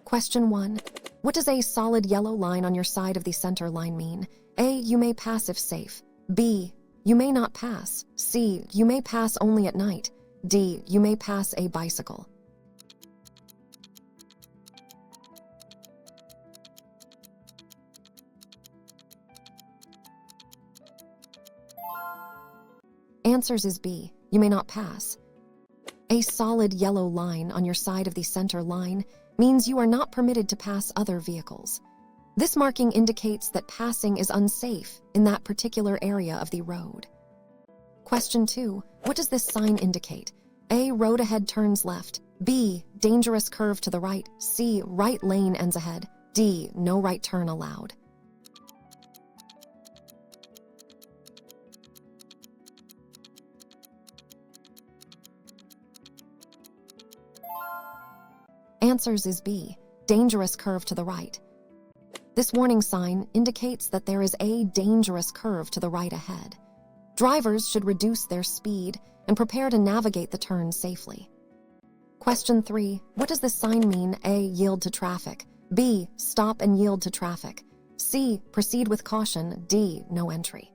Question 1. What does a solid yellow line on your side of the center line mean? A. You may pass if safe. B. You may not pass. C. You may pass only at night. D. You may pass a bicycle. Answers is B. You may not pass. A solid yellow line on your side of the center line means you are not permitted to pass other vehicles. This marking indicates that passing is unsafe in that particular area of the road. Question 2. What does this sign indicate? A. Road ahead turns left. B. Dangerous curve to the right. C. Right lane ends ahead. D. No right turn allowed. Answers is B. Dangerous curve to the right. This warning sign indicates that there is a dangerous curve to the right ahead. Drivers should reduce their speed and prepare to navigate the turn safely. Question 3. What does this sign mean? A. Yield to traffic. B. Stop and yield to traffic. C. Proceed with caution. D. No entry.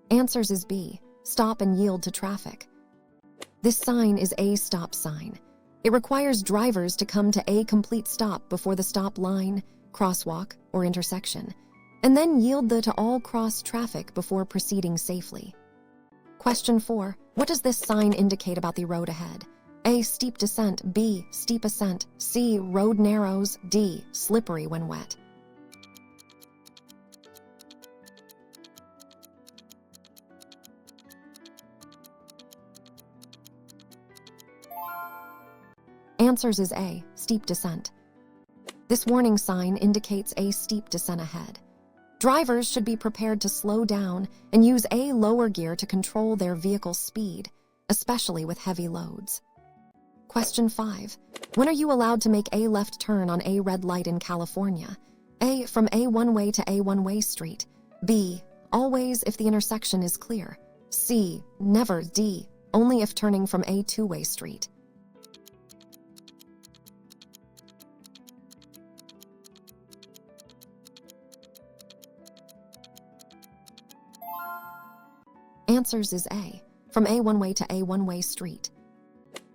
Answers is B. Stop and yield to traffic. This sign is a stop sign. It requires drivers to come to a complete stop before the stop line, crosswalk, or intersection, and then yield to all cross traffic before proceeding safely. Question 4. What does this sign indicate about the road ahead? A. Steep descent. B. Steep ascent. C. Road narrows. D. Slippery when wet. Answers is A. Steep descent. This warning sign indicates a steep descent ahead. Drivers should be prepared to slow down and use a lower gear to control their vehicle's speed, especially with heavy loads. Question 5. When are you allowed to make a left turn on a red light in California? A. From a one-way to a one-way street. B. Always if the intersection is clear. C. Never. D. Only if turning from a two-way street. Answers is A. From a one-way to a one-way street.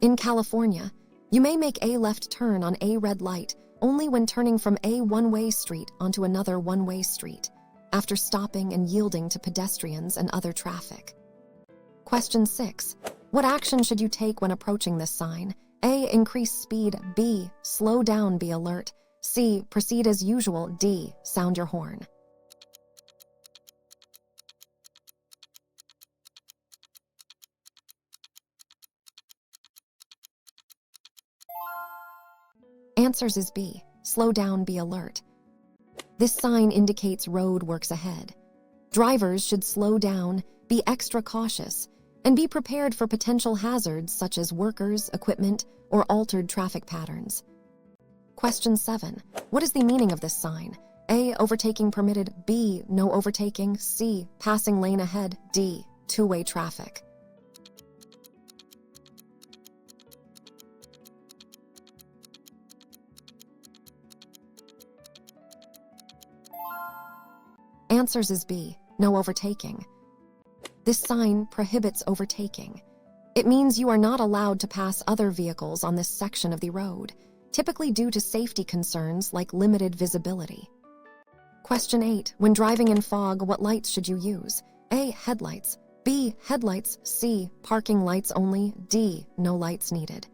In California, you may make a left turn on a red light only when turning from a one-way street onto another one-way street, after stopping and yielding to pedestrians and other traffic. Question 6. What action should you take when approaching this sign? A. Increase speed. B. Slow down, be alert. C. Proceed as usual. D. Sound your horn. Answers is B. Slow down, be alert. This sign indicates road works ahead. Drivers should slow down, be extra cautious, and be prepared for potential hazards such as workers, equipment, or altered traffic patterns. Question 7. What is the meaning of this sign? A. Overtaking permitted. B. No overtaking. C. Passing lane ahead. D. Two-way traffic. Answers is B. No overtaking. This sign prohibits overtaking. It means you are not allowed to pass other vehicles on this section of the road, typically due to safety concerns like limited visibility. Question 8. When driving in fog, what lights should you use? A. Headlights. B. Headlights. C. Parking lights only. D. No lights needed.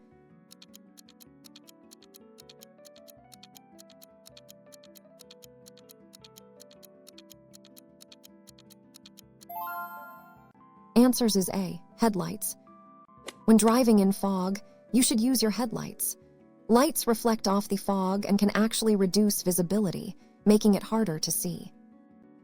Answers is A. Headlights. When driving in fog, you should use your headlights. Lights reflect off the fog and can actually reduce visibility, making it harder to see.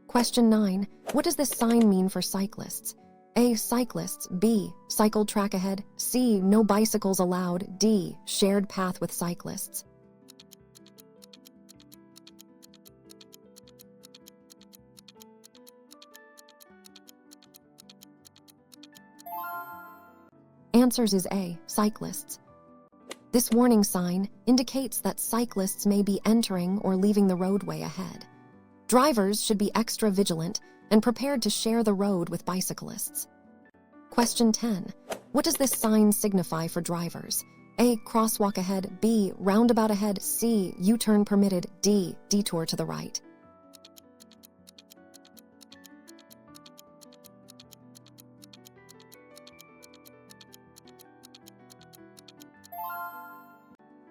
Question 9. What does this sign mean for cyclists? A. Cyclists. B. Cycle track ahead. C. No bicycles allowed. D. Shared path with cyclists. Answers is A, cyclists. This warning sign indicates that cyclists may be entering or leaving the roadway ahead. Drivers should be extra vigilant and prepared to share the road with bicyclists. Question 10. What does this sign signify for drivers? A, crosswalk ahead, B, roundabout ahead, C, U-turn permitted, D, detour to the right.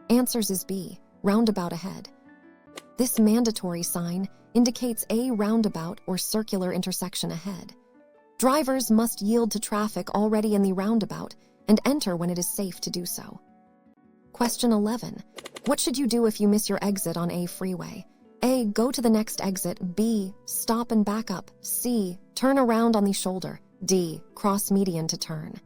Answers is B, roundabout ahead. This mandatory sign indicates a roundabout or circular intersection ahead. Drivers must yield to traffic already in the roundabout and enter when it is safe to do so. Question 11. What should you do if you miss your exit on a freeway? A, go to the next exit, B, stop and back up, C, turn around on the shoulder, D, cross median to turn.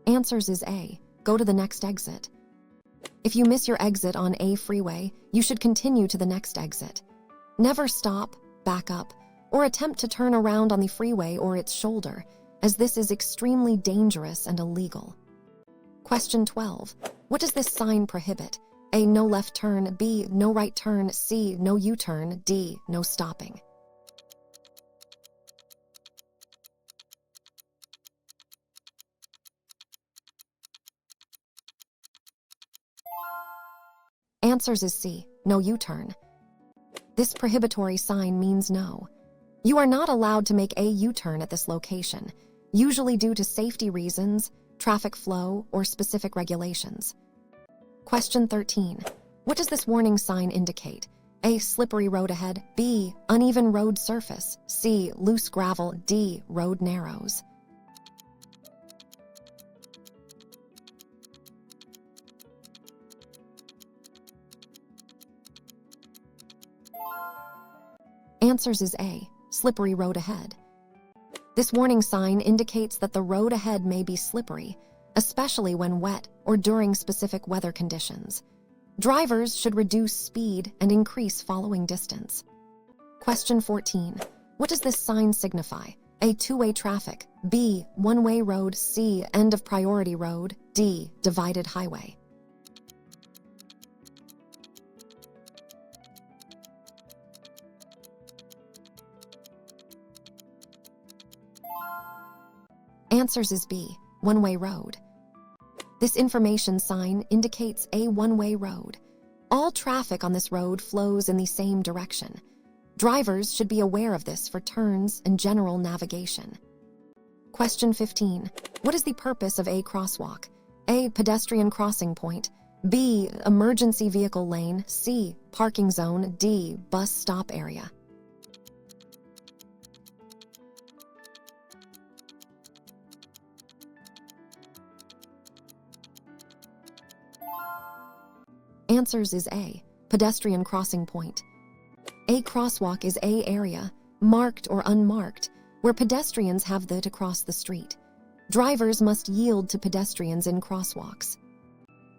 Answers is A, go to the next exit. If you miss your exit on a freeway, you should continue to the next exit. Never stop, back up, or attempt to turn around on the freeway or its shoulder, as this is extremely dangerous and illegal. Question 12. What does this sign prohibit? A, no left turn, B, no right turn, C, no U-turn, D, no stopping. Answers is C, no U-turn. This prohibitory sign means no. You are not allowed to make a U-turn at this location, usually due to safety reasons, traffic flow, or specific regulations. Question 13. What does this warning sign indicate? A, slippery road ahead, B, uneven road surface, C, loose gravel, D, road narrows. Answers is A, slippery road ahead. This warning sign indicates that the road ahead may be slippery, especially when wet or during specific weather conditions. Drivers should reduce speed and increase following distance. Question 14. What does this sign signify? A, two-way traffic, B, one-way road, C, end of priority road, D, divided highway. Answers is B, one-way road. This information sign indicates a one-way road. All traffic on this road flows in the same direction. Drivers should be aware of this for turns and general navigation. Question 15. What is the purpose of a crosswalk? A, pedestrian crossing point, B, emergency vehicle lane, C, parking zone, D, bus stop area. Answers is A, pedestrian crossing point. A crosswalk is a area, marked or unmarked, where pedestrians have to cross the street. Drivers must yield to pedestrians in crosswalks.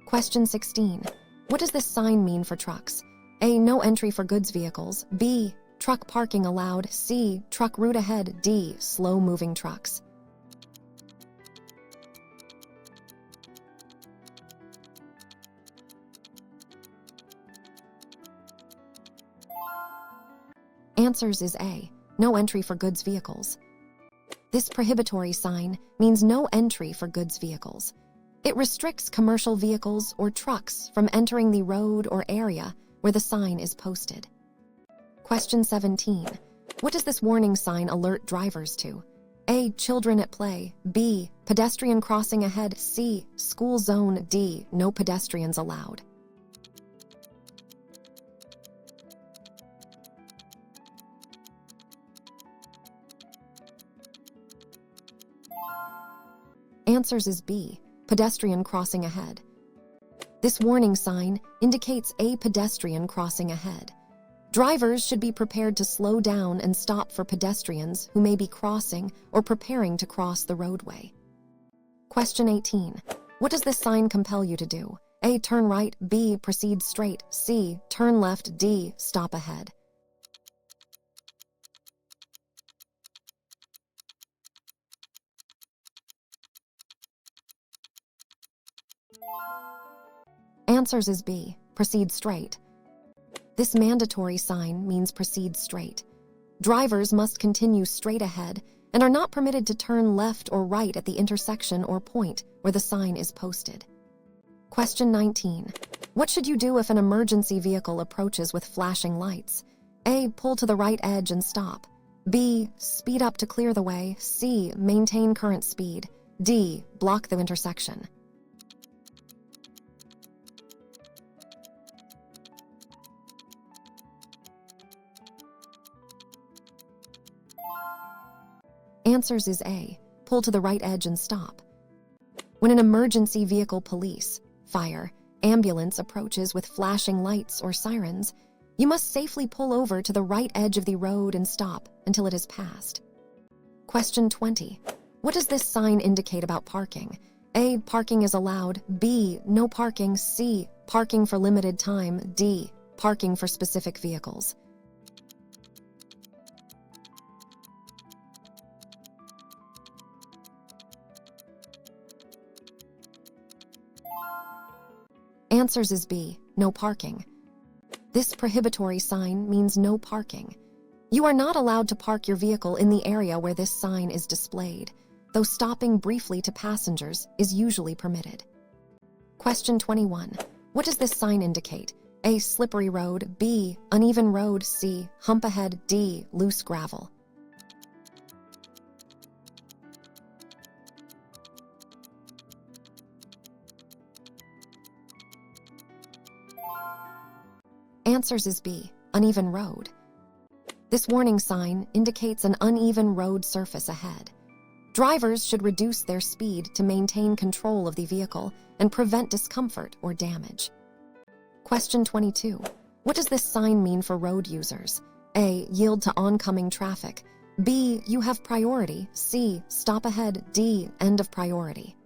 Question 16. What does this sign mean for trucks? A, no entry for goods vehicles, B, truck parking allowed, C, truck route ahead, D, slow-moving trucks. Answers is A, no entry for goods vehicles. This prohibitory sign means no entry for goods vehicles. It restricts commercial vehicles or trucks from entering the road or area where the sign is posted. Question 17. What does this warning sign alert drivers to? A, children at play, B, pedestrian crossing ahead, C, school zone, D, no pedestrians allowed. Answers is B, pedestrian crossing ahead. This warning sign indicates a pedestrian crossing ahead. Drivers should be prepared to slow down and stop for pedestrians who may be crossing or preparing to cross the roadway. Question 18. What does this sign compel you to do? A. Turn right. B. Proceed straight. C. Turn left. D. Stop ahead. Answers is B. Proceed straight. This mandatory sign means proceed straight. Drivers must continue straight ahead and are not permitted to turn left or right at the intersection or point where the sign is posted. Question 19. What should you do if an emergency vehicle approaches with flashing lights? A. Pull to the right edge and stop. B. Speed up to clear the way. C. Maintain current speed. D. Block the intersection. Answers is A. Pull to the right edge and stop. When an emergency vehicle, police, fire, ambulance approaches with flashing lights or sirens, you must safely pull over to the right edge of the road and stop until it is passed. Question 20. What does this sign indicate about parking? A. Parking is allowed. B. No parking. C. Parking for limited time. D. Parking for specific vehicles. Answers is B. No parking. This prohibitory sign means no parking. You are not allowed to park your vehicle in the area where this sign is displayed, though stopping briefly to passengers is usually permitted. Question 21. What does this sign indicate? A. Slippery road. B. Uneven road. C. Hump ahead. D. Loose gravel. Answers is B. Uneven road. This warning sign indicates an uneven road surface ahead. Drivers should reduce their speed to maintain control of the vehicle and prevent discomfort or damage. Question 22. What does this sign mean for road users? A. Yield to oncoming traffic. B. You have priority. C. Stop ahead. D. End of priority.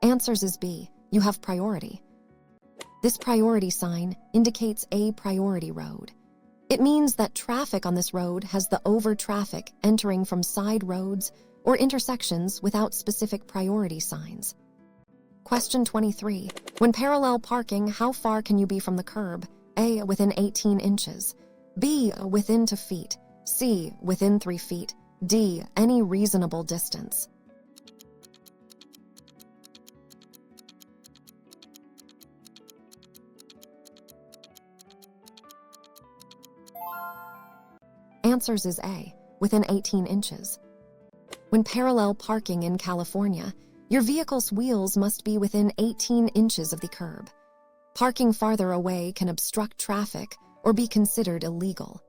Answers is B. You have priority. This priority sign indicates a priority road. It means that traffic on this road has the over traffic entering from side roads or intersections without specific priority signs. Question 23. When parallel parking, how far can you be from the curb? A. Within 18 inches. B. Within 2 feet. C. Within 3 feet. D. Any reasonable distance. Answers is A. Within 18 inches. When parallel parking in California, your vehicle's wheels must be within 18 inches of the curb. Parking farther away can obstruct traffic or be considered illegal.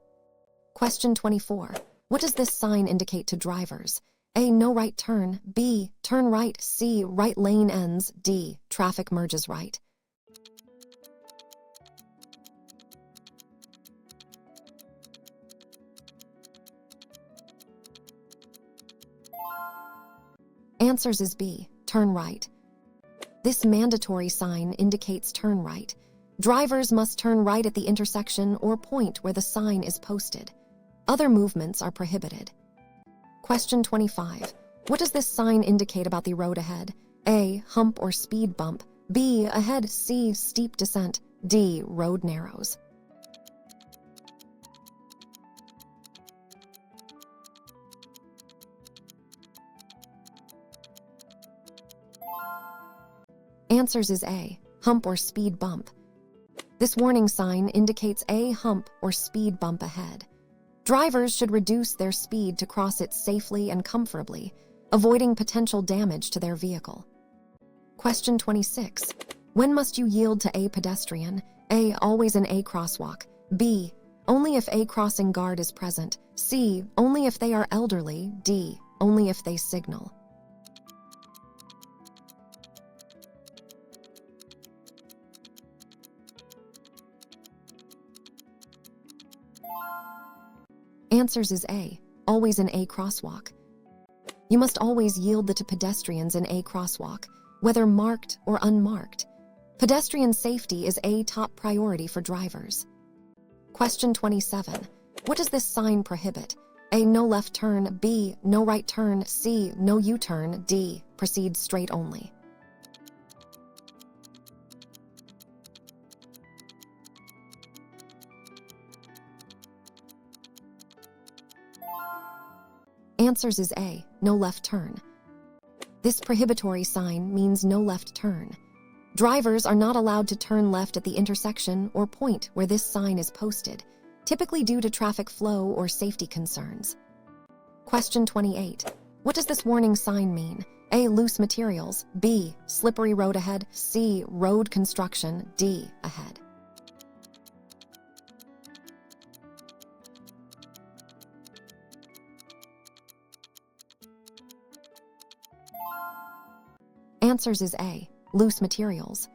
Question 24. What does this sign indicate to drivers? A. No right turn. B. Turn right. C. Right lane ends. D. Traffic merges right. Answers is B. Turn right. This mandatory sign indicates turn right. Drivers must turn right at the intersection or point where the sign is posted. Other movements are prohibited. Question 25. What does this sign indicate about the road ahead? A. Hump or speed bump. B. Ahead. C. Steep descent. D. Road narrows. Answers is A. Hump or speed bump. This warning sign indicates a hump or speed bump ahead. Drivers should reduce their speed to cross it safely and comfortably, avoiding potential damage to their vehicle. Question 26. When must you yield to a pedestrian? A. Always in a crosswalk. B. Only if a crossing guard is present. C. Only if they are elderly. D. Only if they signal. Answers is A, always in A crosswalk. You must always yield to pedestrians in A crosswalk, whether marked or unmarked. Pedestrian safety is a top priority for drivers. Question 27. What does this sign prohibit? A, no left turn. B, no right turn. C, no U-turn. D, proceed straight only. Answers is A, no left turn. This prohibitory sign means no left turn. Drivers are not allowed to turn left at the intersection or point where this sign is posted, typically due to traffic flow or safety concerns. Question 28. What does this warning sign mean? A, loose materials. B, slippery road ahead. C, road construction. D, ahead. Answers is A, loose materials.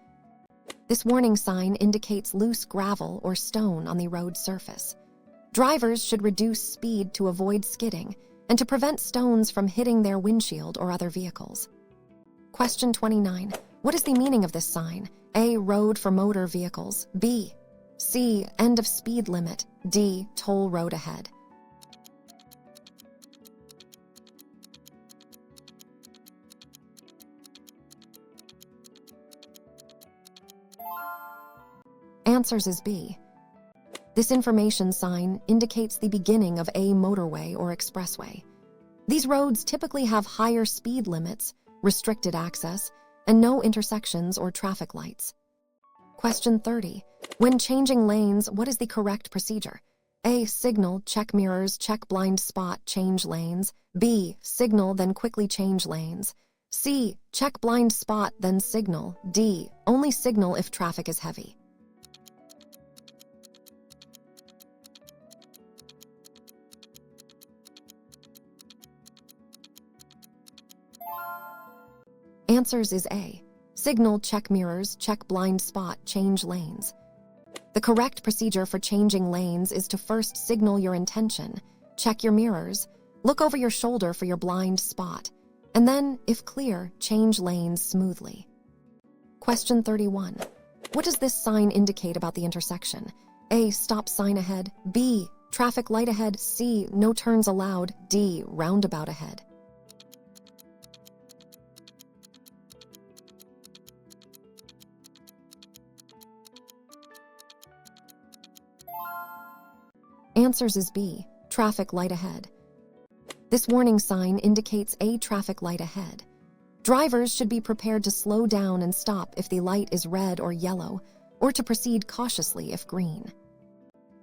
This warning sign indicates loose gravel or stone on the road surface. Drivers should reduce speed to avoid skidding and to prevent stones from hitting their windshield or other vehicles. Question 29. What is the meaning of this sign? A, road for motor vehicles. B, C, end of speed limit. D, toll road ahead. Answers is B. This information sign indicates the beginning of a motorway or expressway. These roads typically have higher speed limits, restricted access, and no intersections or traffic lights. Question 30. When changing lanes, what is the correct procedure? A, signal, check mirrors, check blind spot, change lanes. B, signal, then quickly change lanes. C, check blind spot, then signal. D, only signal if traffic is heavy. Answers is A, signal, check mirrors, check blind spot, change lanes. The correct procedure for changing lanes is to first signal your intention, check your mirrors, look over your shoulder for your blind spot, and then, if clear, change lanes smoothly. Question 31. What does this sign indicate about the intersection? A, stop sign ahead. B, traffic light ahead. C, no turns allowed. D, roundabout ahead. Answers is B, traffic light ahead. This warning sign indicates a traffic light ahead. Drivers should be prepared to slow down and stop if the light is red or yellow, or to proceed cautiously if green.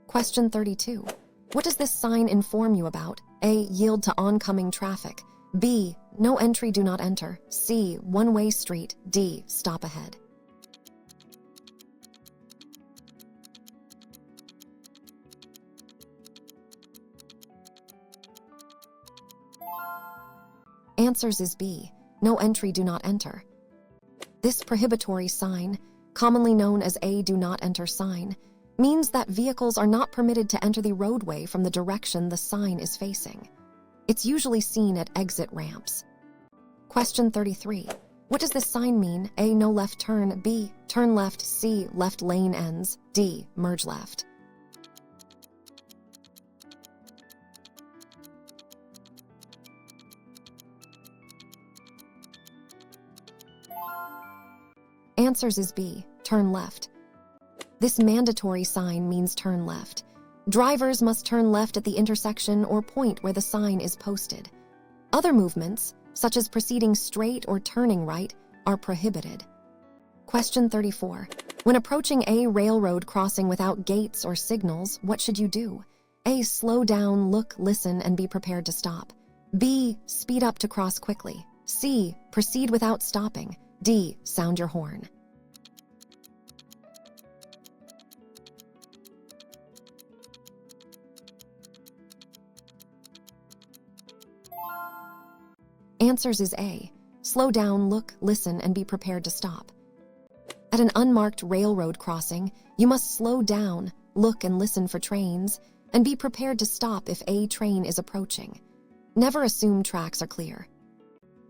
Question 32. What does this sign inform you about? A, yield to oncoming traffic. B, no entry, do not enter. C, one-way street. D, stop ahead. Answers is B, no entry, do not enter. This prohibitory sign, commonly known as a do not enter sign, means that vehicles are not permitted to enter the roadway from the direction the sign is facing. It's usually seen at exit ramps. Question 33. What does this sign mean? A, no left turn. B, turn left. C, left lane ends. D, merge left. Answers is B, turn left. This mandatory sign means turn left. Drivers must turn left at the intersection or point where the sign is posted. Other movements, such as proceeding straight or turning right, are prohibited. Question 34. When approaching a railroad crossing without gates or signals, what should you do? A, slow down, look, listen, and be prepared to stop. B, speed up to cross quickly. C, proceed without stopping. D, sound your horn. Answers is A, slow down, look, listen, and be prepared to stop. At an unmarked railroad crossing, you must slow down, look and listen for trains, and be prepared to stop if a train is approaching. Never assume tracks are clear.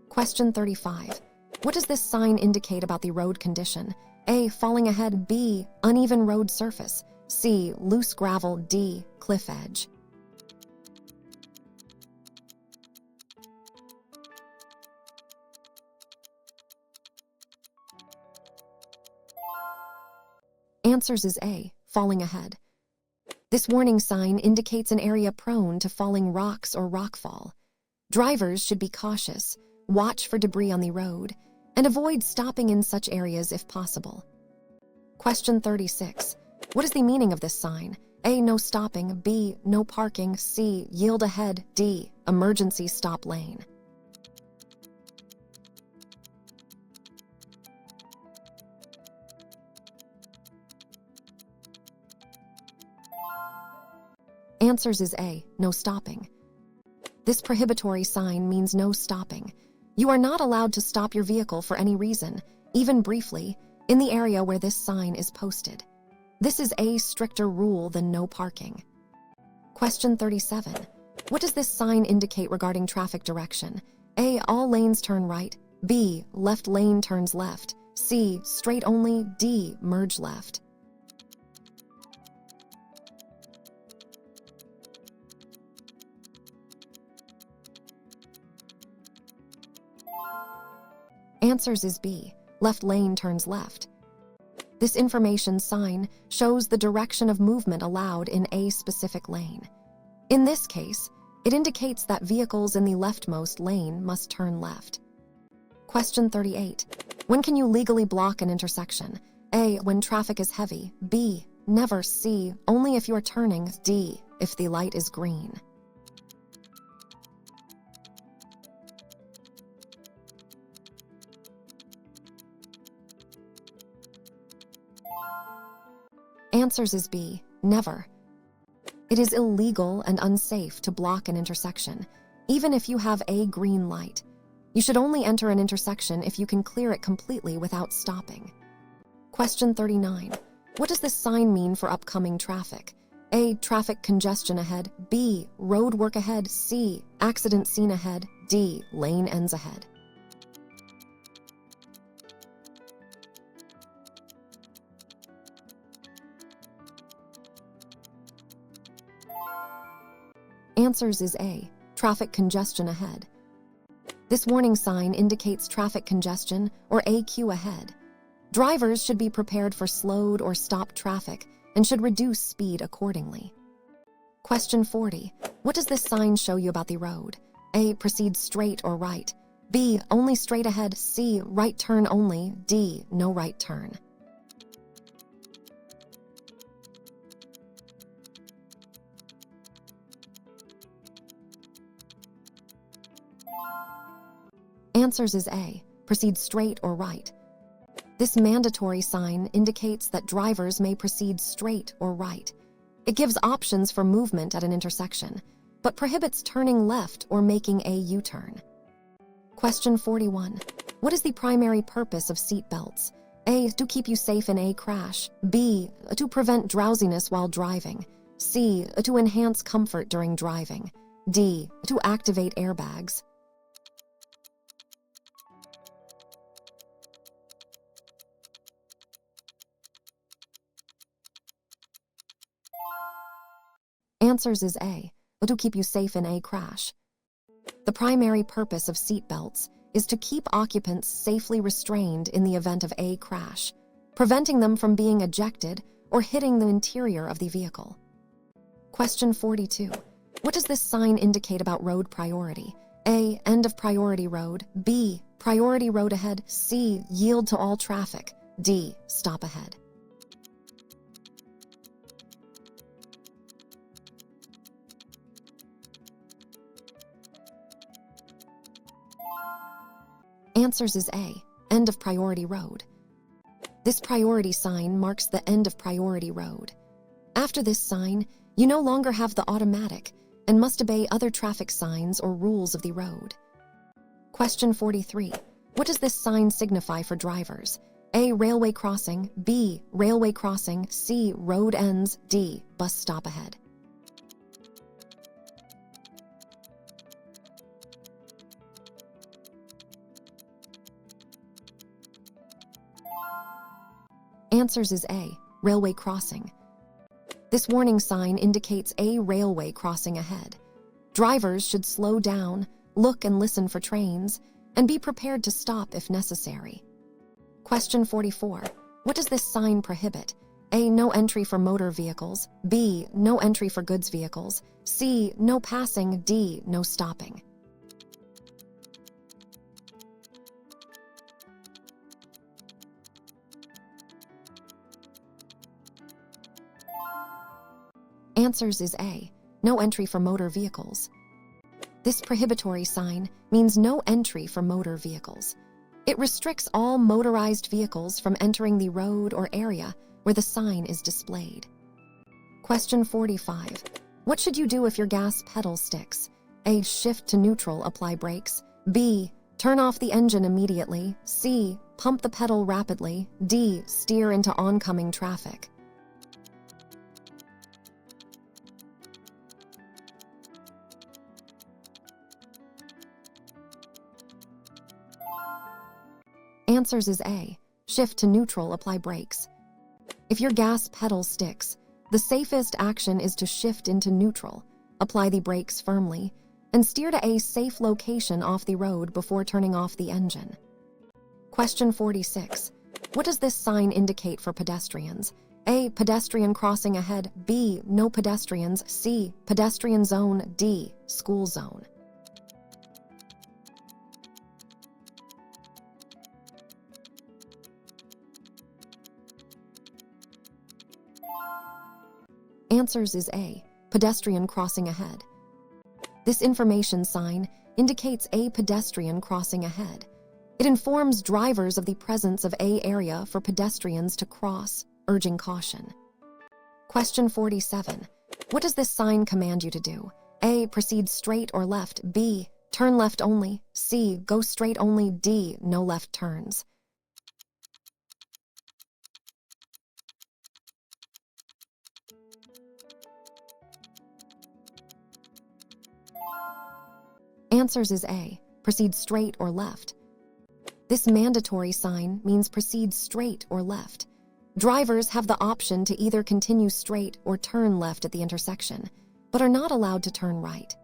Question 35. What does this sign indicate about the road condition? A. Falling ahead. B. Uneven road surface. C. Loose gravel. D. Cliff edge. Answers is A. Falling ahead. This warning sign indicates an area prone to falling rocks or rockfall. Drivers should be cautious, watch for debris on the road, and avoid stopping in such areas if possible. Question 36. What is the meaning of this sign? A. No stopping. B. No parking. C. Yield ahead. D. Emergency stop lane. Answers is A. No stopping. This prohibitory sign means no stopping. You are not allowed to stop your vehicle for any reason, even briefly, in the area where this sign is posted. This is a stricter rule than no parking. Question 37. What does this sign indicate regarding traffic direction? A. All lanes turn right. B. Left lane turns left. C. Straight only. D. Merge left. Answers is B. Left lane turns left. This information sign shows the direction of movement allowed in a specific lane. In this case, it indicates that vehicles in the leftmost lane must turn left. Question 38. When can you legally block an intersection? A. When traffic is heavy. B. Never. C. Only if you are turning. D. If the light is green. Answers is B. Never. It is illegal and unsafe to block an intersection, even if you have a green light. You should only enter an intersection if you can clear it completely without stopping. Question 39. What does this sign mean for upcoming traffic? A. Traffic congestion ahead. B. Road work ahead. C. Accident scene ahead. D. Lane ends ahead. Answers is A. Traffic congestion ahead. This warning sign indicates traffic congestion or a queue ahead. Drivers should be prepared for slowed or stopped traffic and should reduce speed accordingly. Question 40. What does this sign show you about the road? A. Proceed straight or right. B. Only straight ahead. C. Right turn only. D. No right turn. Answers is A. Proceed straight or right. This mandatory sign indicates that drivers may proceed straight or right. It gives options for movement at an intersection, but prohibits turning left or making a U-turn. Question 41. What is the primary purpose of seat belts? A. To keep you safe in a crash. B. To prevent drowsiness while driving. C. To enhance comfort during driving. D. To activate airbags. Answers is A. To keep you safe in a crash. The primary purpose of seat belts is to keep occupants safely restrained in the event of a crash, preventing them from being ejected or hitting the interior of the vehicle. Question 42. What does this sign indicate about road priority? A. End of priority road. B. Priority road ahead. C. Yield to all traffic. D. Stop ahead. Answers is A. End of priority road. This priority sign marks the end of priority road. After this sign, you no longer have the automatic and must obey other traffic signs or rules of the road. Question 43. What does this sign signify for drivers? A. Railway crossing. B. Railway crossing. C. Road ends. D. Bus stop ahead. Answers is A, railway crossing. This warning sign indicates a railway crossing ahead. Drivers should slow down, look and listen for trains, and be prepared to stop if necessary. Question 44. What does this sign prohibit? A. No entry for motor vehicles. B. No entry for goods vehicles. C. No passing. D. No stopping. Answers is A. No entry for motor vehicles. This prohibitory sign means no entry for motor vehicles. It restricts all motorized vehicles from entering the road or area where the sign is displayed. Question 45. What should you do if your gas pedal sticks? A. Shift to neutral, apply brakes. B. Turn off the engine immediately. C. Pump the pedal rapidly. D. Steer into oncoming traffic. Answers is A. Shift to neutral, apply brakes. If your gas pedal sticks, the safest action is to shift into neutral, apply the brakes firmly, and steer to a safe location off the road before turning off the engine. Question 46. What does this sign indicate for pedestrians? A. Pedestrian crossing ahead. B. No pedestrians. C. Pedestrian zone. D. School zone. Answers is A. Pedestrian crossing ahead. This information sign indicates a pedestrian crossing ahead. It informs drivers of the presence of a area for pedestrians to cross, urging caution. Question 47. What does this sign command you to do? A. Proceed straight or left. B. Turn left only. C. Go straight only. D. No left turns. Answers is A. Proceed straight or left. This mandatory sign means proceed straight or left. Drivers have the option to either continue straight or turn left at the intersection, but are not allowed to turn right.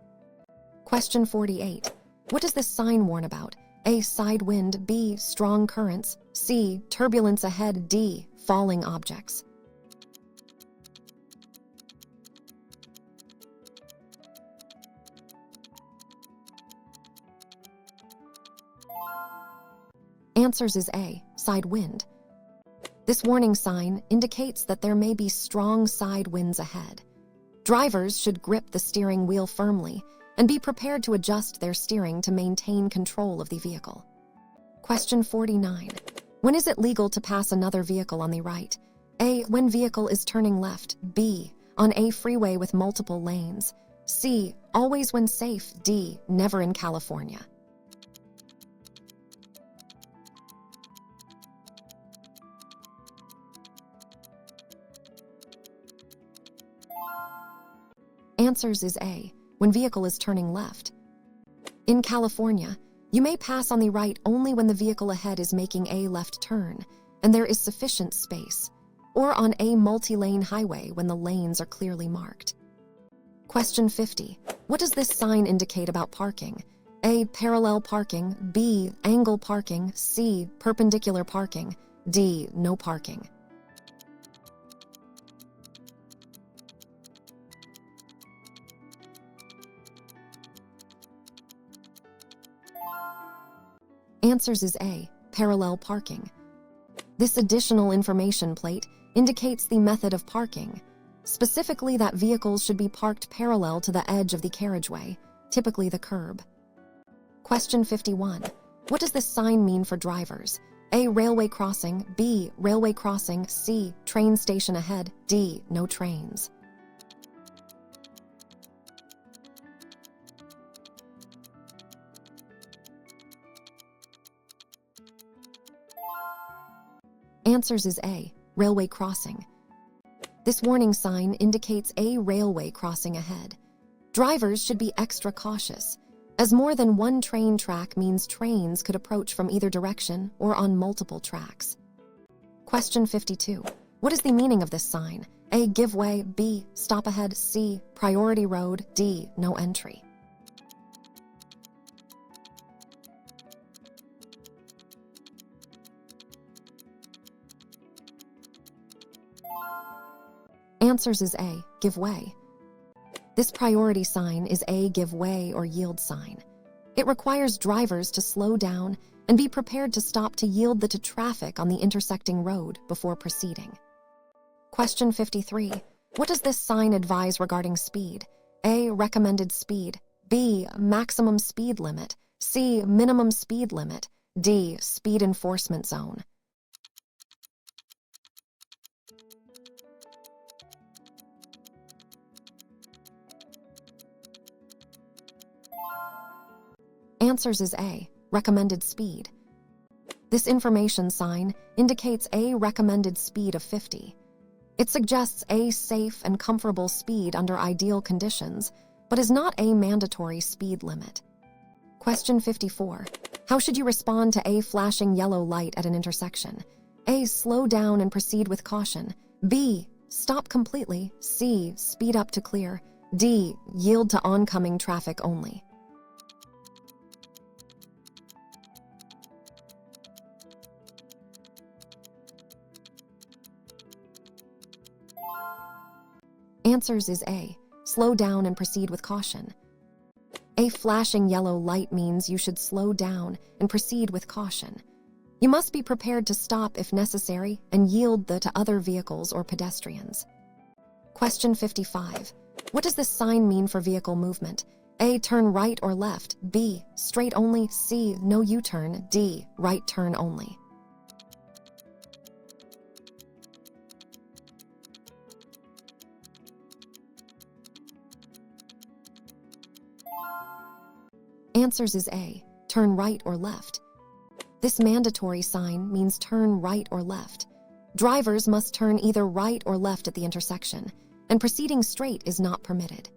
Question 48. What does this sign warn about? A. Side wind. B. Strong currents. C. Turbulence ahead. D. Falling objects. Answers is A. Side wind. This warning sign indicates that there may be strong side winds ahead. Drivers should grip the steering wheel firmly and be prepared to adjust their steering to maintain control of the vehicle. Question 49. When is it legal to pass another vehicle on the right? A. When vehicle is turning left. B. On a freeway with multiple lanes. C. Always when safe. D. Never in California. Answers is A. When vehicle is turning left. In California, you may pass on the right only when the vehicle ahead is making a left turn and there is sufficient space, or on a multi-lane highway when the lanes are clearly marked. Question 50. What does this sign indicate about parking? A. Parallel parking. B. Angle parking. C. Perpendicular parking. D. No parking. Answers is A. Parallel parking. This additional information plate indicates the method of parking, specifically that vehicles should be parked parallel to the edge of the carriageway, typically the curb. Question 51. What does this sign mean for drivers? A. Railway crossing. B. Railway crossing. C. Train station ahead. D. No trains. Answers is A. Railway crossing. This warning sign indicates a railway crossing ahead. Drivers should be extra cautious, as more than one train track means trains could approach from either direction or on multiple tracks. Question 52. What is the meaning of this sign? A. Give way. B. Stop ahead. C. Priority road. D. No entry. Answers is A. Give way. This priority sign is a give way or yield sign. It requires drivers to slow down and be prepared to stop to yield to traffic on the intersecting road before proceeding. Question 53. What does this sign advise regarding speed? A. Recommended speed. B. Maximum speed limit. C. Minimum speed limit. D. Speed enforcement zone. Answers is A. Recommended speed. This information sign indicates a recommended speed of 50. It suggests a safe and comfortable speed under ideal conditions, but is not a mandatory speed limit. Question 54. How should you respond to a flashing yellow light at an intersection? A. Slow down and proceed with caution. B. Stop completely. C. Speed up to clear. D. Yield to oncoming traffic only. Answers is A. Slow down and proceed with caution. A flashing yellow light means you should slow down and proceed with caution. You must be prepared to stop if necessary and yield to other vehicles or pedestrians. Question 55. What does this sign mean for vehicle movement? A. Turn right or left. B. Straight only. C. No U-turn. D. Right turn only. Answers is A. Turn right or left. This mandatory sign means turn right or left. Drivers must turn either right or left at the intersection, and proceeding straight is not permitted.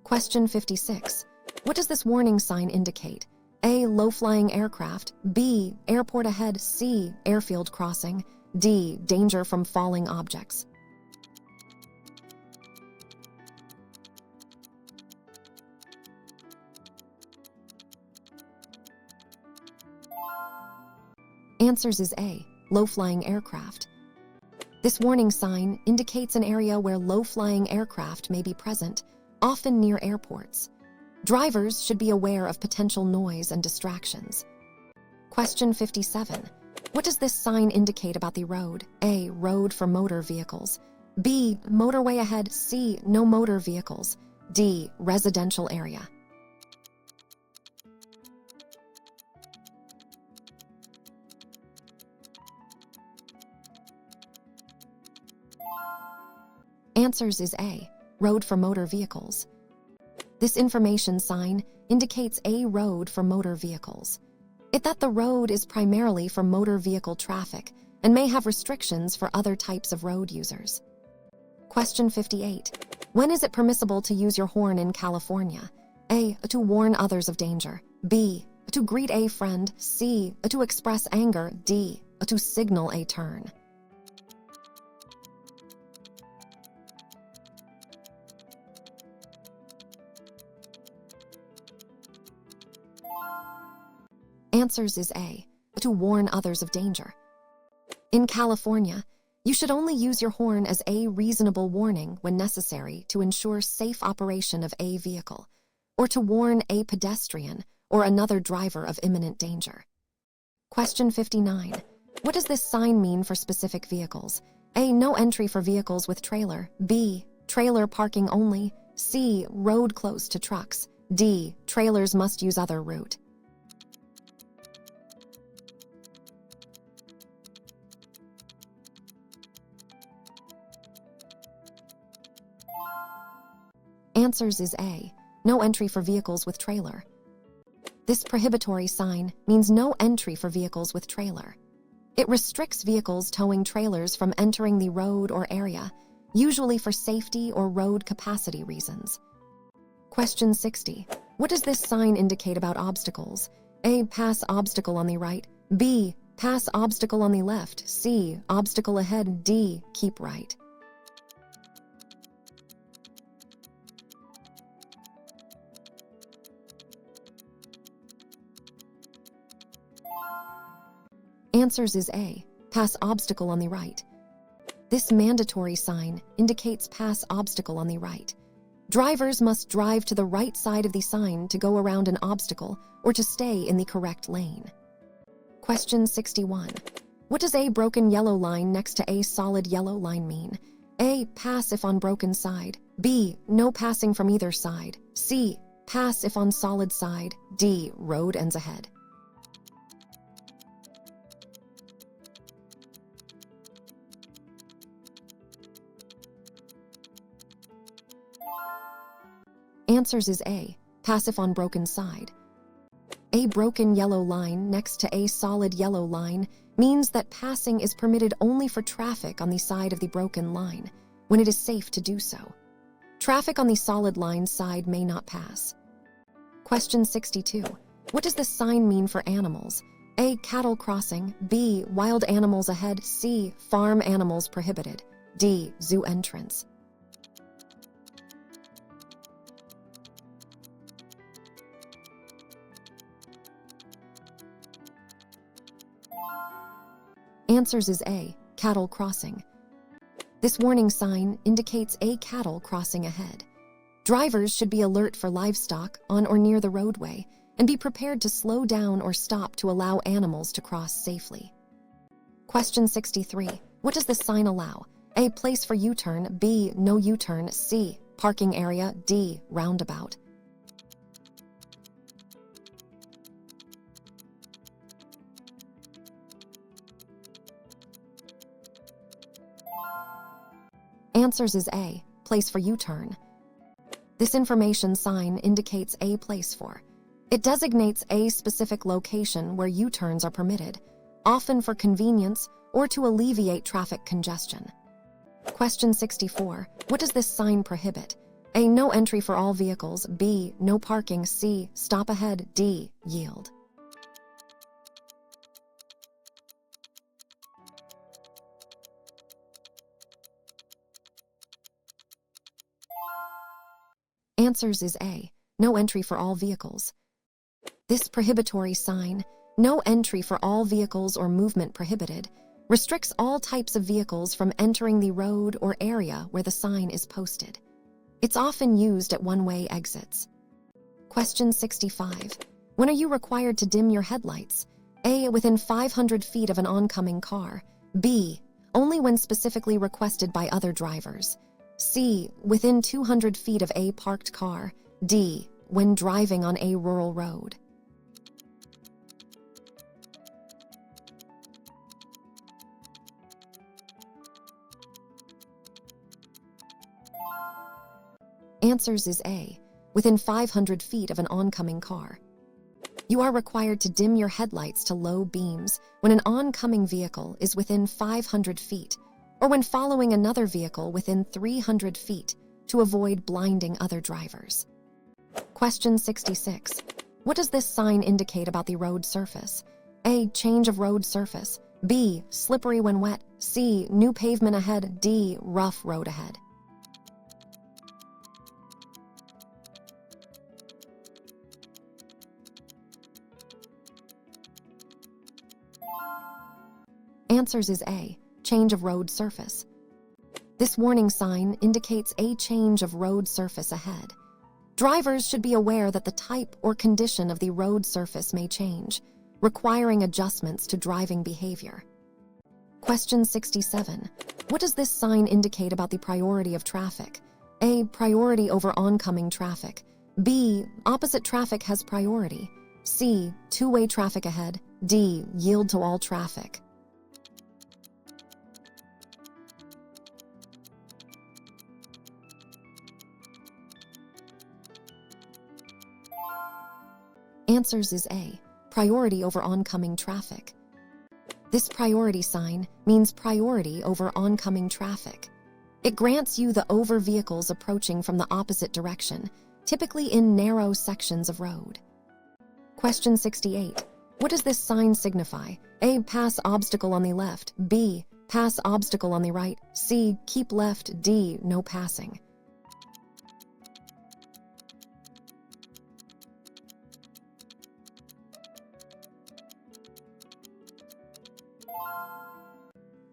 Question 56. What does this warning sign indicate? A. Low-flying aircraft. B. Airport ahead. C. Airfield crossing. D. Danger from falling objects. Answers is A. Low-flying aircraft. This warning sign indicates an area where low-flying aircraft may be present, often near airports. Drivers should be aware of potential noise and distractions. Question 57. What does this sign indicate about the road? A. Road for motor vehicles. B. Motorway ahead. C. No motor vehicles. D. Residential area. Answers is A. Road for motor vehicles. This information sign indicates a road for motor vehicles. The road is primarily for motor vehicle traffic and may have restrictions for other types of road users. Question 58. When is it permissible to use your horn in California? A. To warn others of danger. B. To greet a friend. C. To express anger. D. To signal a turn. Answers is A. To warn others of danger. In California, you should only use your horn as a reasonable warning when necessary to ensure safe operation of a vehicle, or to warn a pedestrian or another driver of imminent danger. Question 59. What does this sign mean for specific vehicles? A. No entry for vehicles with trailer. B. Trailer parking only. C. Road closed to trucks. D. Trailers must use other route. Answers is A. No entry for vehicles with trailer. This prohibitory sign means no entry for vehicles with trailer. It restricts vehicles towing trailers from entering the road or area, usually for safety or road capacity reasons. Question 60. What does this sign indicate about obstacles? A. Pass obstacle on the right. B. Pass obstacle on the left. C. Obstacle ahead. D. Keep right. Answers is A. Pass obstacle on the right. This mandatory sign indicates pass obstacle on the right. Drivers must drive to the right side of the sign to go around an obstacle or to stay in the correct lane. Question 61. What does a broken yellow line next to a solid yellow line mean? A. Pass if on broken side. B. No passing from either side. C. Pass if on solid side. D. Road ends ahead. Answers is A. Pass if on broken side. A broken yellow line next to a solid yellow line means that passing is permitted only for traffic on the side of the broken line, when it is safe to do so. Traffic on the solid line side may not pass. Question 62. What does this sign mean for animals? A. Cattle crossing. B. Wild animals ahead. C. Farm animals prohibited. D. Zoo entrance. Answers is A. Cattle crossing. This warning sign indicates a cattle crossing ahead. Drivers should be alert for livestock on or near the roadway and be prepared to slow down or stop to allow animals to cross safely. Question 63. What does this sign allow? A. Place for U-turn. B. No U-turn. C. Parking area. D. Roundabout. Answers is A. Place for U-turn. This information sign indicates a place for. It designates a specific location where U-turns are permitted, often for convenience or to alleviate traffic congestion. Question 64. What does this sign prohibit? A. No entry for all vehicles. B. No parking. C. Stop ahead. D. Yield. Answers is A. No entry for all vehicles. This prohibitory sign, no entry for all vehicles or movement prohibited, restricts all types of vehicles from entering the road or area where the sign is posted. It's often used at one-way exits. Question 65. When are you required to dim your headlights? A. Within 500 feet of an oncoming car. B. Only when specifically requested by other drivers. C. Within 200 feet of a parked car. D. When driving on a rural road. Answers is A. Within 500 feet of an oncoming car. You are required to dim your headlights to low beams when an oncoming vehicle is within 500 feet or when following another vehicle within 300 feet to avoid blinding other drivers. Question 66. What does this sign indicate about the road surface? A. Change of road surface. B. Slippery when wet. C. New pavement ahead. D. Rough road ahead. Answers is A. Change of road surface. This warning sign indicates a change of road surface ahead. Drivers should be aware that the type or condition of the road surface may change, requiring adjustments to driving behavior. Question 67. What does this sign indicate about the priority of traffic? A. Priority over oncoming traffic. B. Opposite traffic has priority. C. Two-way traffic ahead. D. Yield to all traffic. Answers is A. Priority over oncoming traffic. This priority sign means priority over oncoming traffic. It grants you the over vehicles approaching from the opposite direction, typically in narrow sections of road. Question 68. What does this sign signify? A. Pass obstacle on the left. B. Pass obstacle on the right. C. Keep left. D. No passing.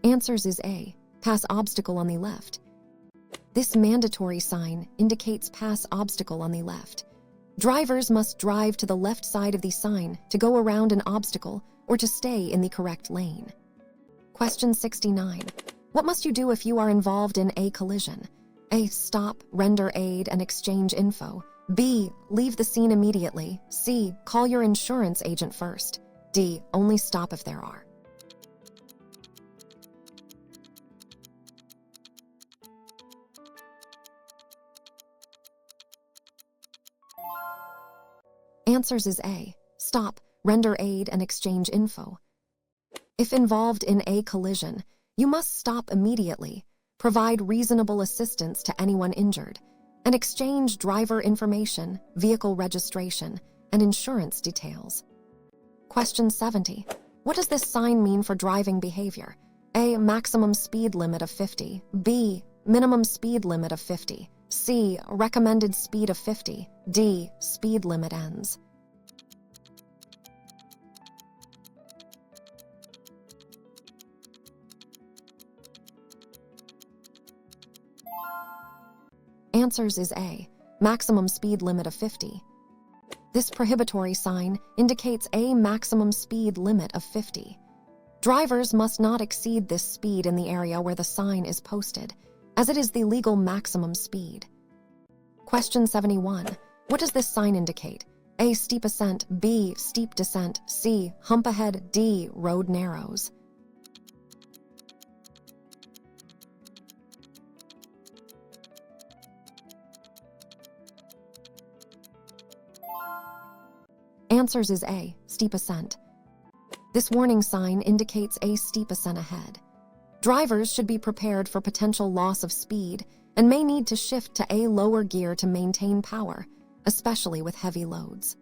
Answers is A. Pass obstacle on the left. This mandatory sign indicates pass obstacle on the left. Drivers must drive to the left side of the sign to go around an obstacle or to stay in the correct lane. Question 69. What must you do if you are involved in a collision? A. Stop, render aid, and exchange info. B. Leave the scene immediately. C. Call your insurance agent first. D. Only stop if there are. Answers is A. Stop, render aid, and exchange info. If involved in a collision, you must stop immediately, provide reasonable assistance to anyone injured, and exchange driver information, vehicle registration, and insurance details. Question 70. What does this sign mean for driving behavior? A. Maximum speed limit of 50. B. Minimum speed limit of 50. C. Recommended speed of 50. D. Speed limit ends. Answers is A. Maximum speed limit of 50. This prohibitory sign indicates a maximum speed limit of 50. Drivers must not exceed this speed in the area where the sign is posted, as it is the legal maximum speed. Question 71. What does this sign indicate? A. Steep ascent. B. Steep descent. C. Hump ahead. D. Road narrows. Answers is A. Steep ascent. This warning sign indicates a steep ascent ahead. Drivers should be prepared for potential loss of speed and may need to shift to a lower gear to maintain power, especially with heavy loads.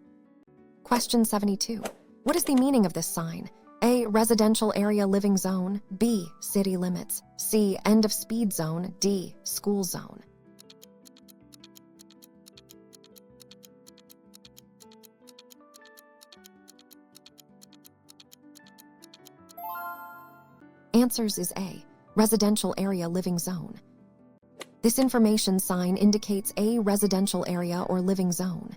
Question 72. What is the meaning of this sign? A. Residential area living zone. B. City limits. C. End of speed zone. D. School zone. Answers is A. Residential area living zone. This information sign indicates a residential area or living zone.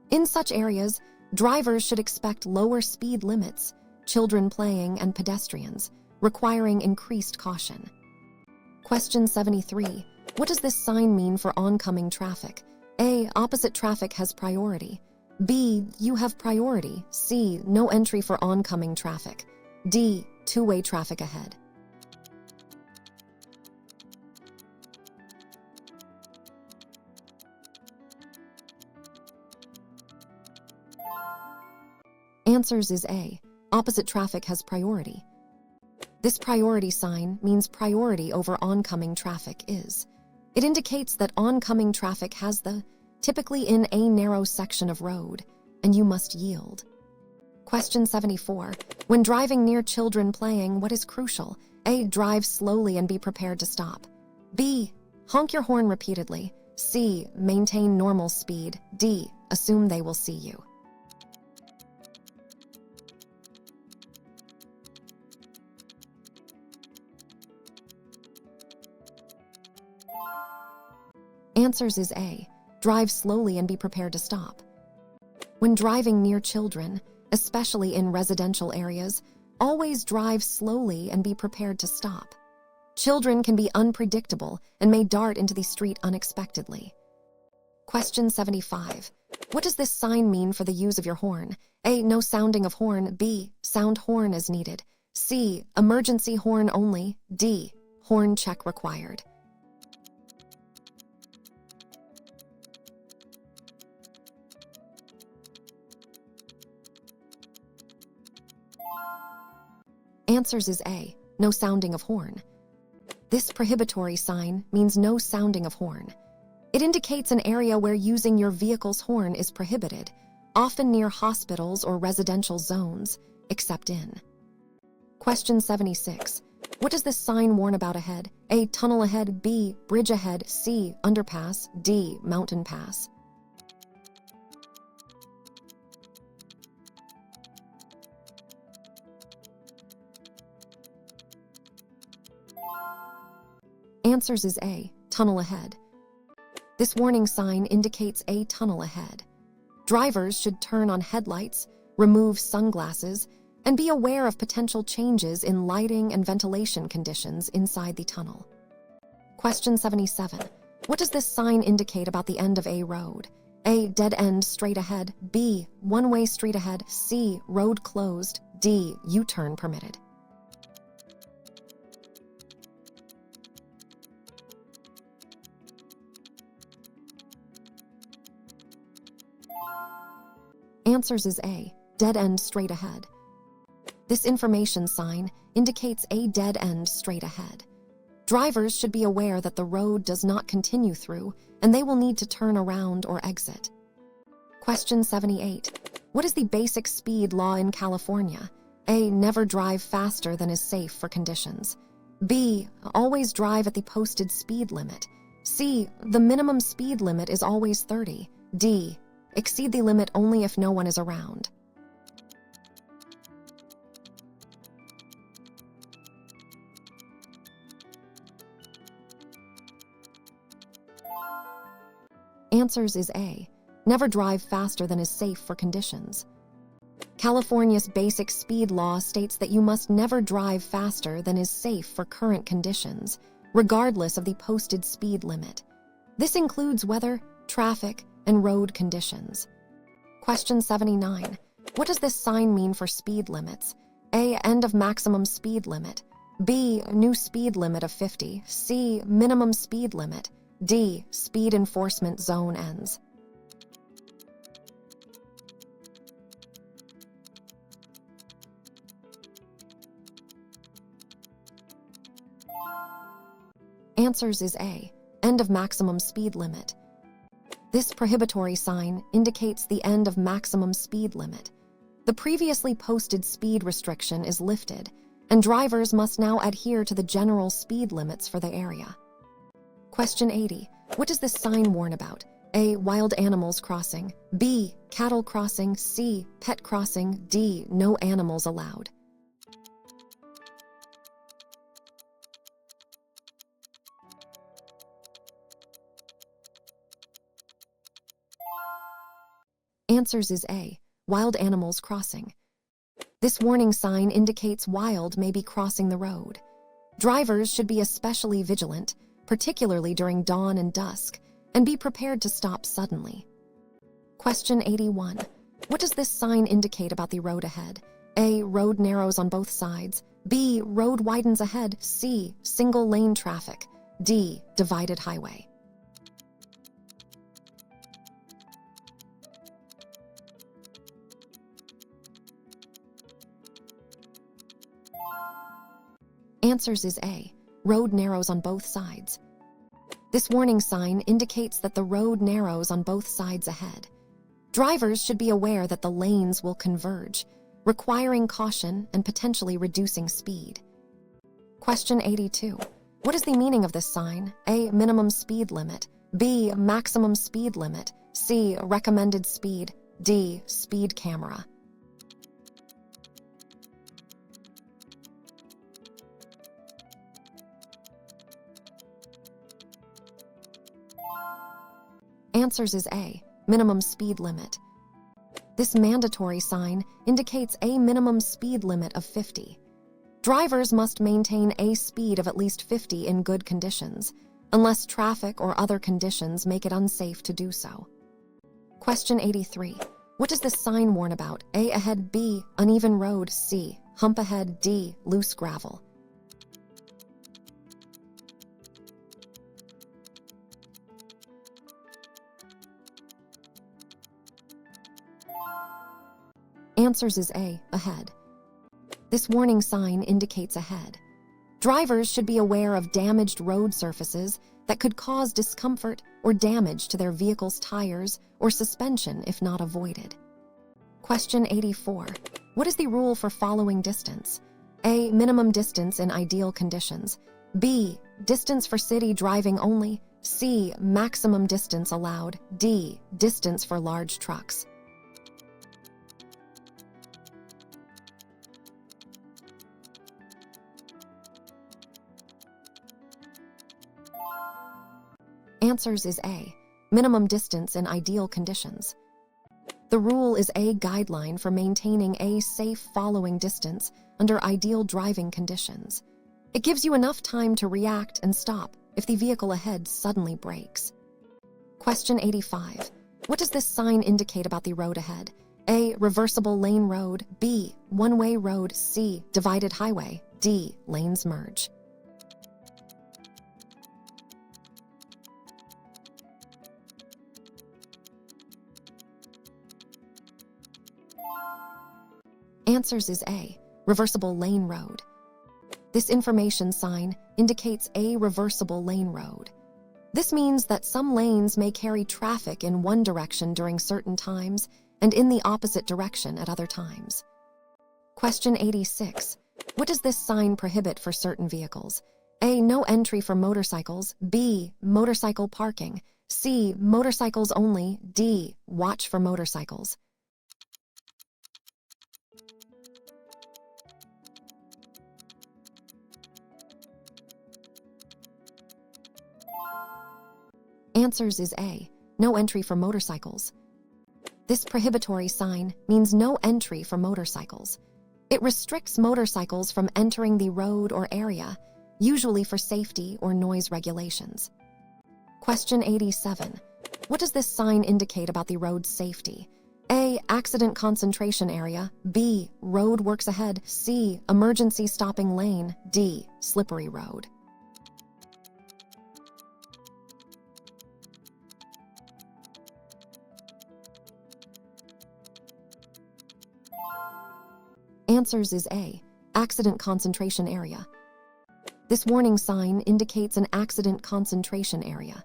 In such areas, drivers should expect lower speed limits, children playing, and pedestrians, requiring increased caution. Question 73. What does this sign mean for oncoming traffic? A. Opposite traffic has priority. B. You have priority. C. No entry for oncoming traffic. D. Two-way traffic ahead. Answers is A. Opposite traffic has priority. This priority sign means priority over oncoming traffic is. It indicates that oncoming traffic has the, typically in a narrow section of road, and you must yield. Question 74. When driving near children playing, what is crucial? A. Drive slowly and be prepared to stop. B. Honk your horn repeatedly. C. Maintain normal speed. D. Assume they will see you. Answers is A. Drive slowly and be prepared to stop. When driving near children, especially in residential areas, always drive slowly and be prepared to stop. Children can be unpredictable and may dart into the street unexpectedly. Question 75. What does this sign mean for the use of your horn? A. No sounding of horn. B. Sound horn as needed. C. Emergency horn only. D. Horn check required. Answers is A. No sounding of horn. This prohibitory sign means no sounding of horn. It indicates an area where using your vehicle's horn is prohibited, often near hospitals or residential zones, except in. Question 76. What does this sign warn about ahead? A. Tunnel ahead. B. Bridge ahead. C. Underpass. D. Mountain pass. Answers is A. Tunnel ahead. This warning sign indicates a tunnel ahead. Drivers should turn on headlights, remove sunglasses, and be aware of potential changes in lighting and ventilation conditions inside the tunnel. Question 77. What does this sign indicate about the end of a road? A. Dead end straight ahead. B. One-way street ahead. C. Road closed. D. U-turn permitted. Answers is A. Dead end straight ahead. This information sign indicates a dead end straight ahead. Drivers should be aware that the road does not continue through, and they will need to turn around or exit. Question 78. What is the basic speed law in California? A. Never drive faster than is safe for conditions. B. Always drive at the posted speed limit. C. The minimum speed limit is always 30. D. Exceed the limit only if no one is around. Answers is A. Never drive faster than is safe for conditions. California's basic speed law states that you must never drive faster than is safe for current conditions, regardless of the posted speed limit. This includes weather, traffic, and road conditions. Question 79. What does this sign mean for speed limits? A. End of maximum speed limit. B. New speed limit of 50. C. Minimum speed limit. D. Speed enforcement zone ends. Answers is A. End of maximum speed limit. This prohibitory sign indicates the end of maximum speed limit. The previously posted speed restriction is lifted, and drivers must now adhere to the general speed limits for the area. Question 80. What does this sign warn about? A. Wild animals crossing. B. Cattle crossing. C. Pet crossing. D. No animals allowed. Answers is A. Wild animals crossing. This warning sign indicates wild may be crossing the road. Drivers should be especially vigilant, particularly during dawn and dusk, and be prepared to stop suddenly. Question 81. What does this sign indicate about the road ahead? A. Road narrows on both sides. B. Road widens ahead. C. Single lane traffic. D. Divided highway. Answers is A. Road narrows on both sides. This warning sign indicates that the road narrows on both sides ahead. Drivers should be aware that the lanes will converge, requiring caution and potentially reducing speed. Question 82. What is the meaning of this sign? A. Minimum speed limit. B. Maximum speed limit. C. Recommended speed. D. Speed camera. Answers is A. Minimum speed limit. This mandatory sign indicates a minimum speed limit of 50. Drivers must maintain a speed of at least 50 in good conditions, unless traffic or other conditions make it unsafe to do so. Question 83. What does this sign warn about? A. Ahead. B. Uneven road. C. Hump ahead. D. Loose gravel. Answers is A. Ahead. This warning sign indicates ahead. Drivers should be aware of damaged road surfaces that could cause discomfort or damage to their vehicle's tires or suspension if not avoided. Question 84. What is the rule for following distance? A. Minimum distance in ideal conditions. B. Distance for city driving only. C. Maximum distance allowed. D. Distance for large trucks. Answers is A. Minimum distance in ideal conditions. The rule is a guideline for maintaining a safe following distance under ideal driving conditions. It gives you enough time to react and stop if the vehicle ahead suddenly brakes. Question 85. What does this sign indicate about the road ahead? A. Reversible lane road. B. One-way road. C. Divided highway. D. Lanes merge. Answers is A. Reversible lane road. This information sign indicates a reversible lane road. This means that some lanes may carry traffic in one direction during certain times and in the opposite direction at other times. Question 86. What does this sign prohibit for certain vehicles? A. No entry for motorcycles. B. Motorcycle parking. C. Motorcycles only. D. Watch for motorcycles. Answers is A. No entry for motorcycles. This prohibitory sign means no entry for motorcycles. It restricts motorcycles from entering the road or area, usually for safety or noise regulations. Question 87. What does this sign indicate about the road's safety? A. Accident concentration area. B. Road works ahead. C. Emergency stopping lane. D. Slippery road. Answers is A. Accident concentration area. This warning sign indicates an accident concentration area.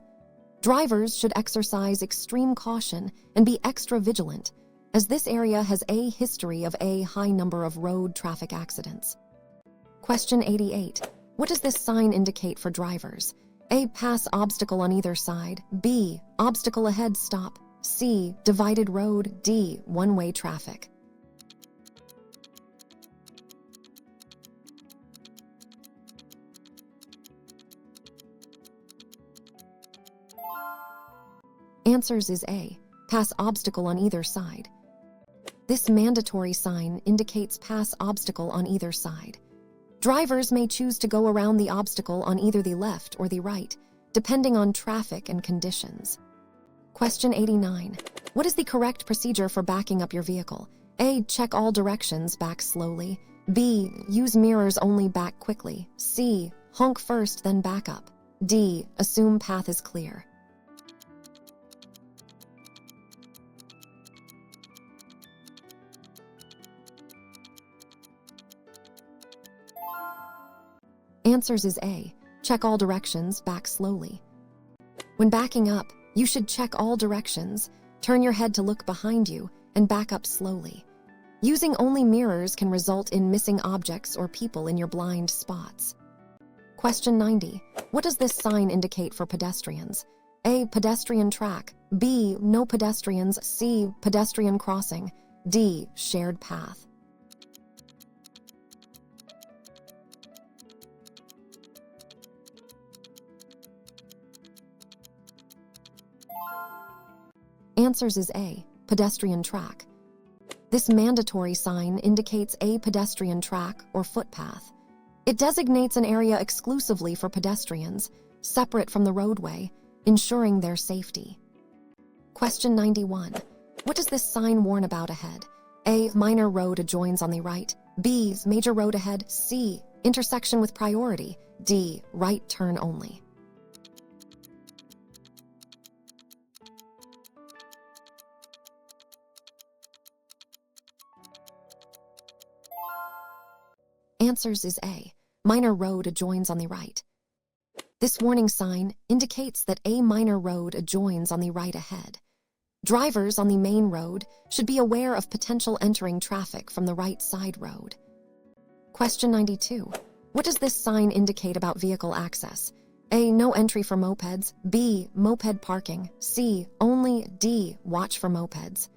Drivers should exercise extreme caution and be extra vigilant, as this area has a history of a high number of road traffic accidents. Question 88. What does this sign indicate for drivers? A. Pass obstacle on either side. B. Obstacle ahead, stop. C. Divided road. D. One-way traffic. Answers is A. Pass obstacle on either side. This mandatory sign indicates pass obstacle on either side. Drivers may choose to go around the obstacle on either the left or the right, depending on traffic and conditions. Question 89. What is the correct procedure for backing up your vehicle? A. Check all directions, back slowly. B. Use mirrors only, back quickly. C. Honk first, then back up. D. Assume path is clear. Answers is A. Check all directions, back slowly. When backing up, you should check all directions, turn your head to look behind you, and back up slowly. Using only mirrors can result in missing objects or people in your blind spots. Question 90. What does this sign indicate for pedestrians? A. Pedestrian track. B. No pedestrians. C. Pedestrian crossing. D. Shared path. Answers is A. Pedestrian track. This mandatory sign indicates a pedestrian track or footpath. It designates an area exclusively for pedestrians, separate from the roadway, ensuring their safety. Question 91. What does this sign warn about ahead? A. Minor road adjoins on the right. B. Major road ahead. C. Intersection with priority. D. Right turn only. Answers is A. Minor road adjoins on the right. This warning sign indicates that a minor road adjoins on the right ahead. Drivers on the main road should be aware of potential entering traffic from the right side road. Question 92. What does this sign indicate about vehicle access? A. No entry for mopeds. B. Moped parking. C. Only. D. Watch for mopeds.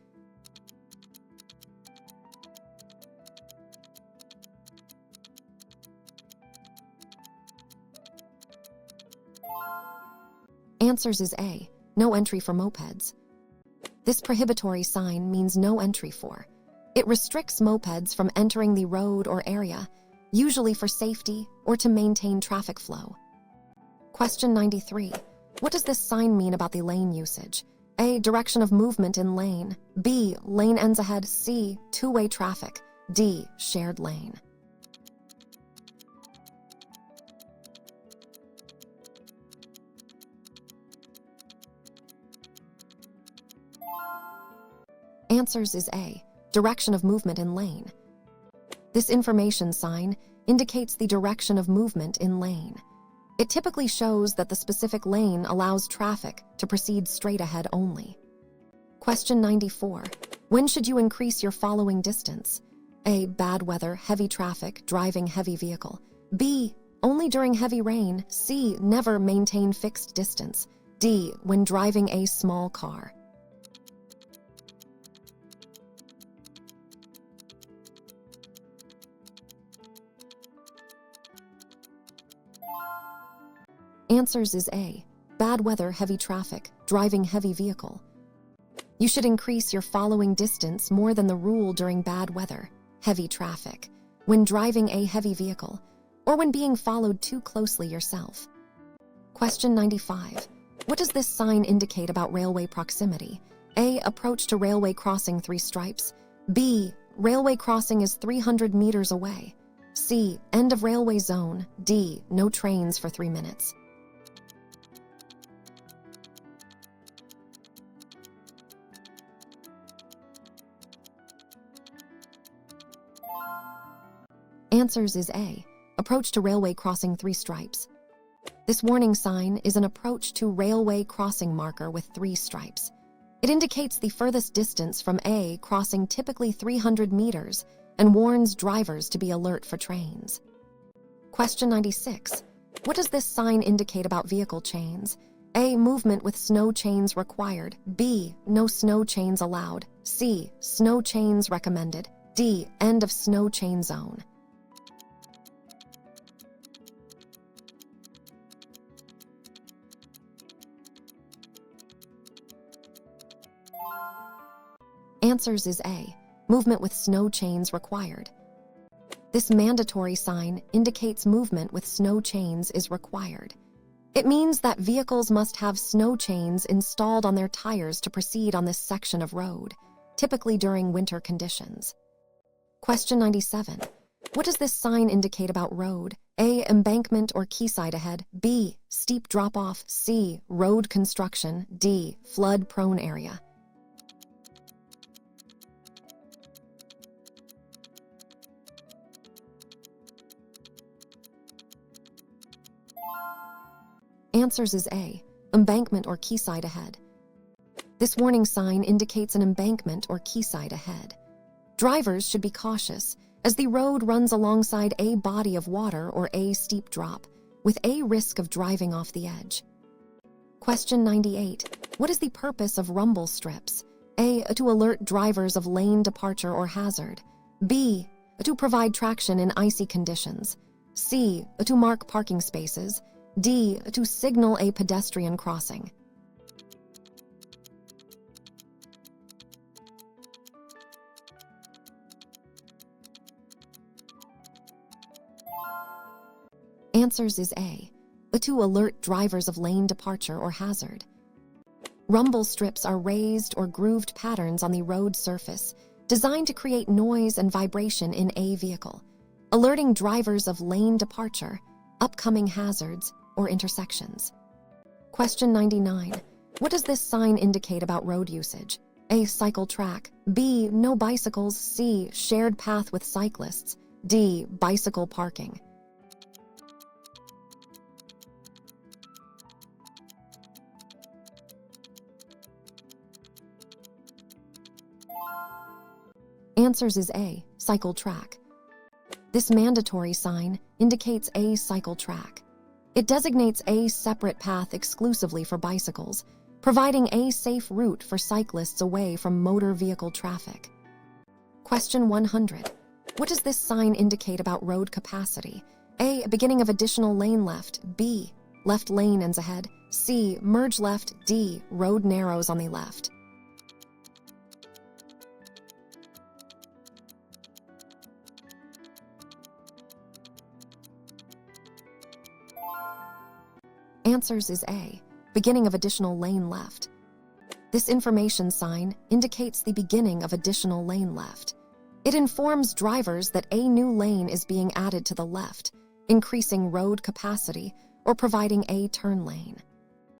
Answers is A. No entry for mopeds. This prohibitory sign means no entry for. It restricts mopeds from entering the road or area, usually for safety or to maintain traffic flow. Question 93. What does this sign mean about the lane usage? A. Direction of movement in lane. B. Lane ends ahead. C. Two-way traffic. D. Shared lane. Answers is A. Direction of movement in lane. This information sign indicates the direction of movement in lane. It typically shows that the specific lane allows traffic to proceed straight ahead only. Question 94. When should you increase your following distance? A. Bad weather, heavy traffic, driving heavy vehicle. B. Only during heavy rain. C. Never maintain fixed distance. D. When driving a small car. Answers is A. Bad weather, heavy traffic, driving heavy vehicle. You should increase your following distance more than the rule during bad weather, heavy traffic, when driving a heavy vehicle, or when being followed too closely yourself. Question 95. What does this sign indicate about railway proximity? A. Approach to railway crossing 3 stripes. B. Railway crossing is 300 meters away. C. End of railway zone. D. No trains for 3 minutes. Answers is A. Approach to railway crossing 3 stripes. This warning sign is an approach to railway crossing marker with 3 stripes. It indicates the furthest distance from A crossing, typically 300 meters, and warns drivers to be alert for trains. Question 96. What does this sign indicate about vehicle chains? A. Movement with snow chains required. B. No snow chains allowed. C. Snow chains recommended. D. End of snow chain zone. Answers is A. Movement with snow chains required. This mandatory sign indicates movement with snow chains is required. It means that vehicles must have snow chains installed on their tires to proceed on this section of road, typically during winter conditions. Question 97. What does this sign indicate about road? A. Embankment or quayside ahead. B. Steep drop-off. C. Road construction. D. Flood-prone area. Answers is A. Embankment or quayside ahead. This warning sign indicates an embankment or quayside ahead. Drivers should be cautious as the road runs alongside a body of water or a steep drop, with a risk of driving off the edge. Question 98. What is the purpose of rumble strips? A. To alert drivers of lane departure or hazard. B. To provide traction in icy conditions. C. To mark parking spaces. D. To signal a pedestrian crossing. Answers is A. To alert drivers of lane departure or hazard. Rumble strips are raised or grooved patterns on the road surface designed to create noise and vibration in a vehicle, alerting drivers of lane departure, upcoming hazards, or intersections. Question 99. What does this sign indicate about road usage? A. Cycle track. B. No bicycles. C. Shared path with cyclists. D. Bicycle parking. Answers is A, cycle track. This mandatory sign indicates a cycle track. It designates a separate path exclusively for bicycles, providing a safe route for cyclists away from motor vehicle traffic. Question 100. What does this sign indicate about road capacity? A, beginning of additional lane left. B, left lane ends ahead. C, merge left. D, road narrows on the left. Answers is A, beginning of additional lane left. This information sign indicates the beginning of additional lane left. It informs drivers that a new lane is being added to the left, increasing road capacity or providing a turn lane.